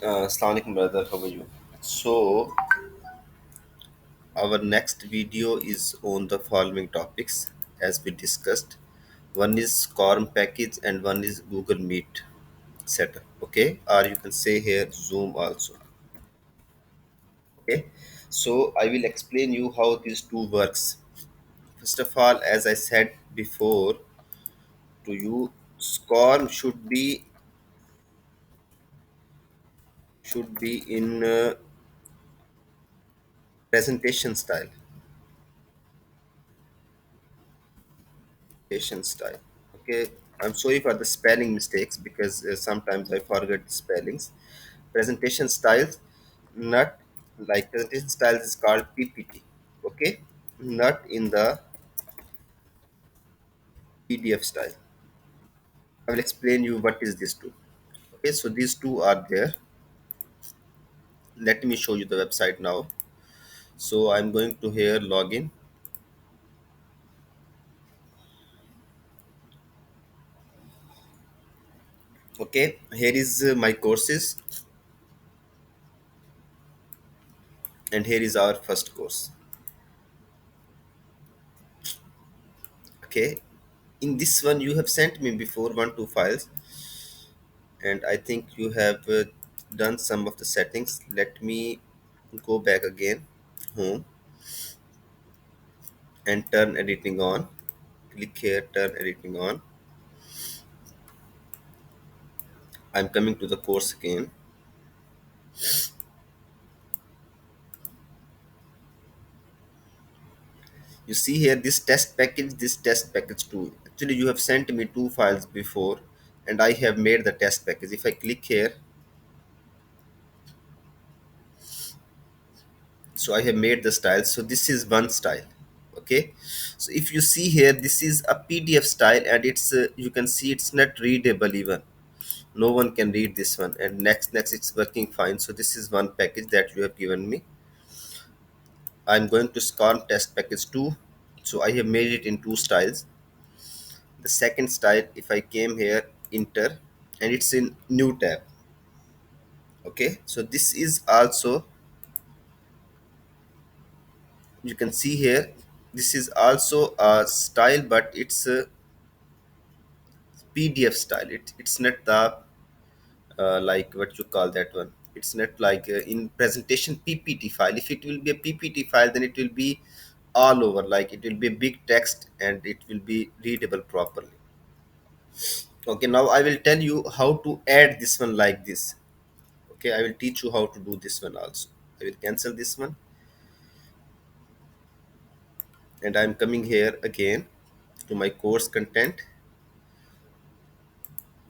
Assalamu alaikum, brother. How are you? So, our next video is on the following topics as we discussed. One is SCORM package and one is Google Meet setup. Okay, or you can say here Zoom also. Okay, so I will explain you how these two works. First of all, as I said before to you, SCORM should be in presentation style. Presentation style. Okay, I'm sorry for the spelling mistakes because sometimes I forget the spellings. Presentation styles, not like presentation styles is called PPT. Okay, not in the PDF style. I will explain you what is this two. Okay, so these two are there. Let me show you the website now. So I'm going to here login. Okay, here is my courses, and here is our first course. Okay, in this one you have sent me before one two files, and I think you have done some of the settings. Let me go back again home and turn editing on. Click here, turn editing on. I'm coming to the course again. You see here this test package 2. Actually you have sent me two files before, and I have made the test package. If I click here, so I have made the style. So this is one style. Okay, so if you see here, this is a PDF style, and it's you can see it's not readable even. No one can read this one. And next it's working fine. So this is one package that you have given me. I'm going to scorn test package 2. So I have made it in two styles. The second style, if I came here, enter, and it's in new tab. Okay, so this is also, you can see here, this is also a style, but it's a PDF style. It's not the like what you call that one. It's not like in presentation PPT file. If it will be a PPT file, then it will be all over, like it will be big text and it will be readable properly. Okay, now I will tell you how to add this one like this. Okay, I will teach you how to do this one also. I will cancel this one, and I'm coming here again to my course content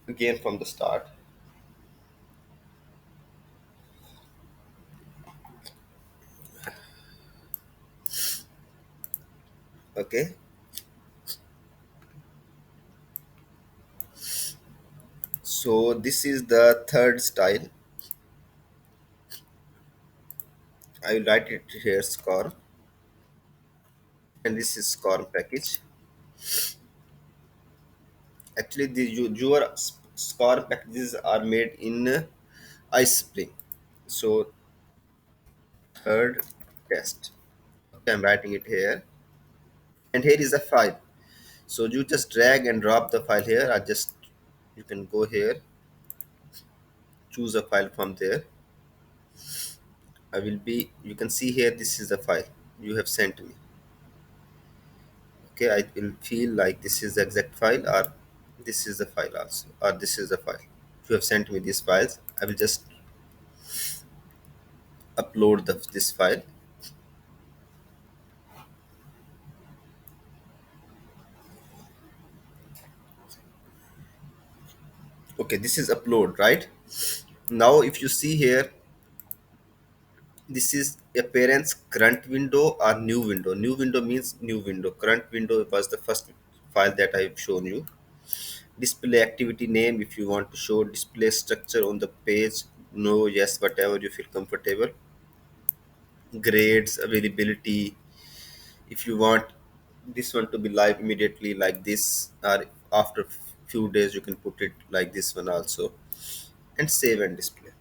again from the start. Okay, so this is the third style. I will write it here score, and this is score package. Actually, your score packages are made in iSpring. So third test. Okay, I'm writing it here, and here is a file. So you just drag and drop the file here. I just, you can go here, choose a file from there. I will be, you can see here, this is the file you have sent me. Okay, I will feel like this is the exact file, or this is the file also, or this is the file. If you have sent me these files, I will just upload this file. Okay, this is upload, right? Now if you see here, this is a parent's current window or new window. New window means new window. Current window was the first file that I've shown you. Display activity name, if you want to show display structure on the page, no, yes, whatever you feel comfortable. Grades, availability, if you want this one to be live immediately like this, or after few days you can put it like this one also. And save and display.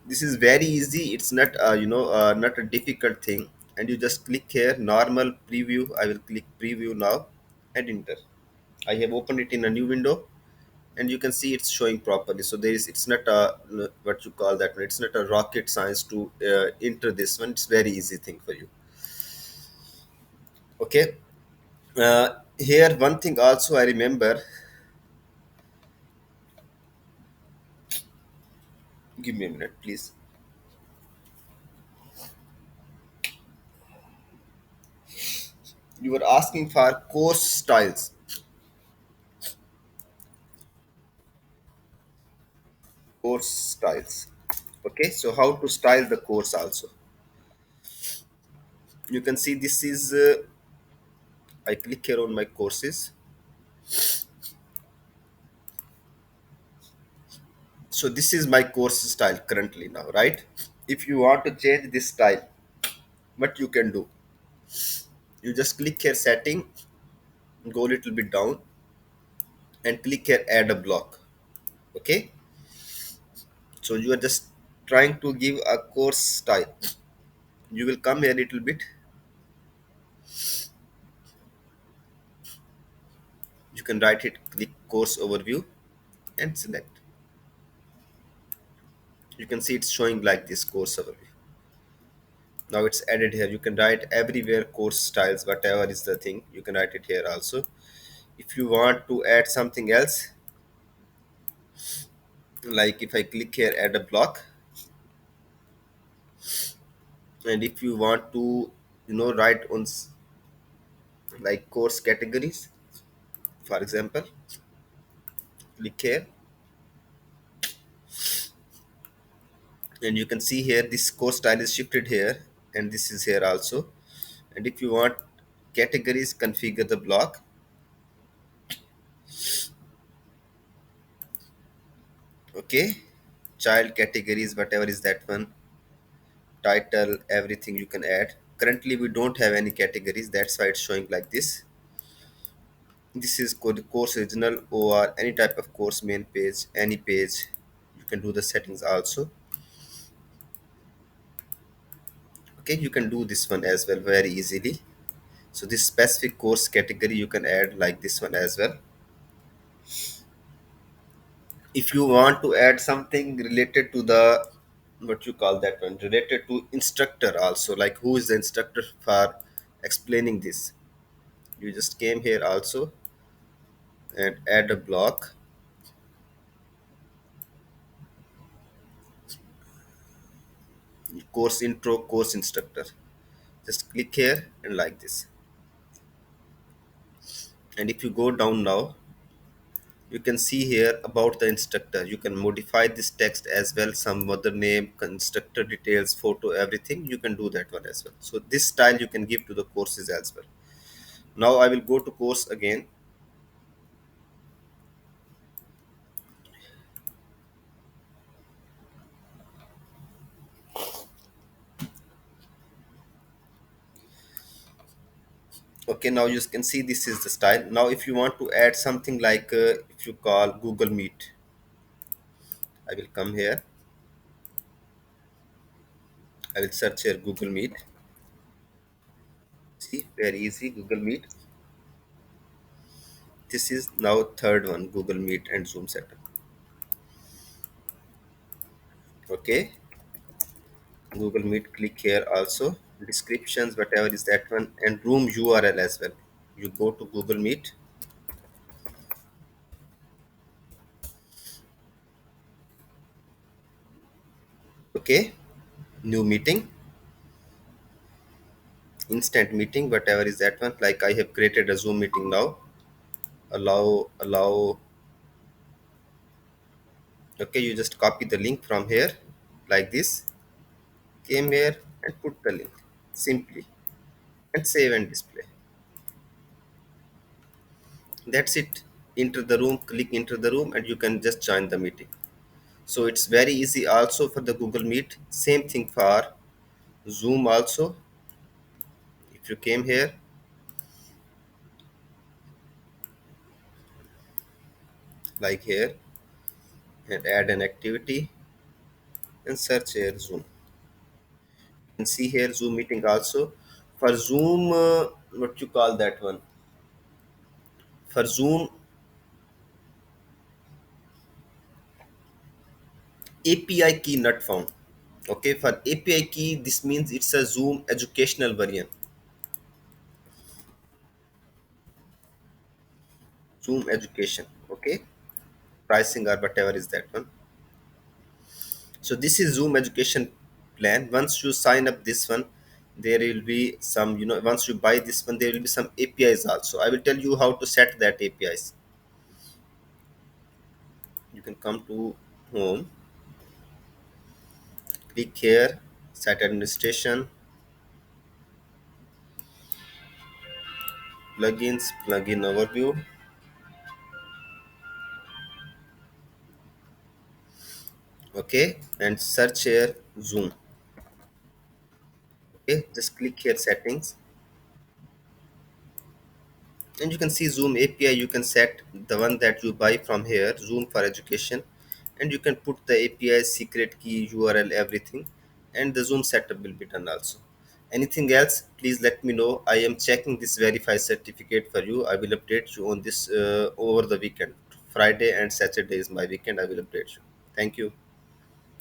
This is very easy. It's not not a difficult thing. And you just click here normal preview. I will click preview now and enter. I have opened it in a new window, and you can see it's showing properly. So there is, it's not a what you call that one, it's not a rocket science to enter this one. It's very easy thing for you. Okay. Here one thing also I remember. Give me a minute, please. You were asking for course styles. Course styles. Okay, so how to style the course also. You can see this is I click here on my courses. So this is my course style currently now, right? If you want to change this style, what you can do, you just click here setting, go a little bit down, and click here add a block. Okay, so you are just trying to give a course style. You will come here a little bit. You can write it, click course overview, and select. You can see it's showing like this course overview. Now it's added here. You can write everywhere course styles, whatever is the thing, you can write it here also. If you want to add something else, like if I click here add a block, and if you want to write on like course categories, for example, click here, and you can see here this course style is shifted here, and this is here also. And if you want categories, configure the block. Okay, child categories, whatever is that one, title, everything you can add. Currently we don't have any categories, that's why it's showing like this. This is course original or any type of course main page, any page. You can do the settings also. Okay, you can do this one as well very easily. So this specific course category you can add like this one as well. If you want to add something related to the, what you call that one, related to instructor also, like who is the instructor for explaining this, you just came here also and add a block, course intro, course instructor. Just click here and like this. And if you go down now, you can see here about the instructor. You can modify this text as well, some other name, instructor details, photo, everything. You can do that one as well. So this style you can give to the courses as well. Now I will go to course again. Okay, now you can see this is the style. Now if you want to add something like if you call Google Meet, I will come here. I will search here Google Meet. See, very easy, Google Meet. This is now third one, Google Meet and Zoom setup. Okay, Google Meet, click here also. Descriptions, whatever is that one, and room URL as well. You go to Google Meet. Okay, new meeting, instant meeting, whatever is that one. Like I have created a Zoom meeting now. Allow. Okay, you just copy the link from here like this. Came here and put the link simply and save and display. That's it. Enter the room, click enter the room, and you can just join the meeting. So it's very easy also for the Google Meet. Same thing for Zoom also. If you came here, like here, and add an activity and search here Zoom. You can see here Zoom meeting also. For Zoom, what you call that one? For Zoom API key not found. Okay, for API key, this means it's a Zoom educational variant. Zoom education. Okay, pricing or whatever is that one. So this is Zoom education plan. Once you sign up this one, there will be some, once you buy this one, there will be some APIs also. I will tell you how to set that APIs. You can come to home, click here, set administration, plugins, plugin overview. Okay, and search here Zoom. Okay, just click here settings, and you can see Zoom API. You can set the one that you buy from here, Zoom for education, and you can put the API secret key, URL, everything, and the Zoom setup will be done also. Anything else, please let me know. I am checking this verify certificate for you. I will update you on this over the weekend. Friday and Saturday is my weekend. I will update you. Thank you.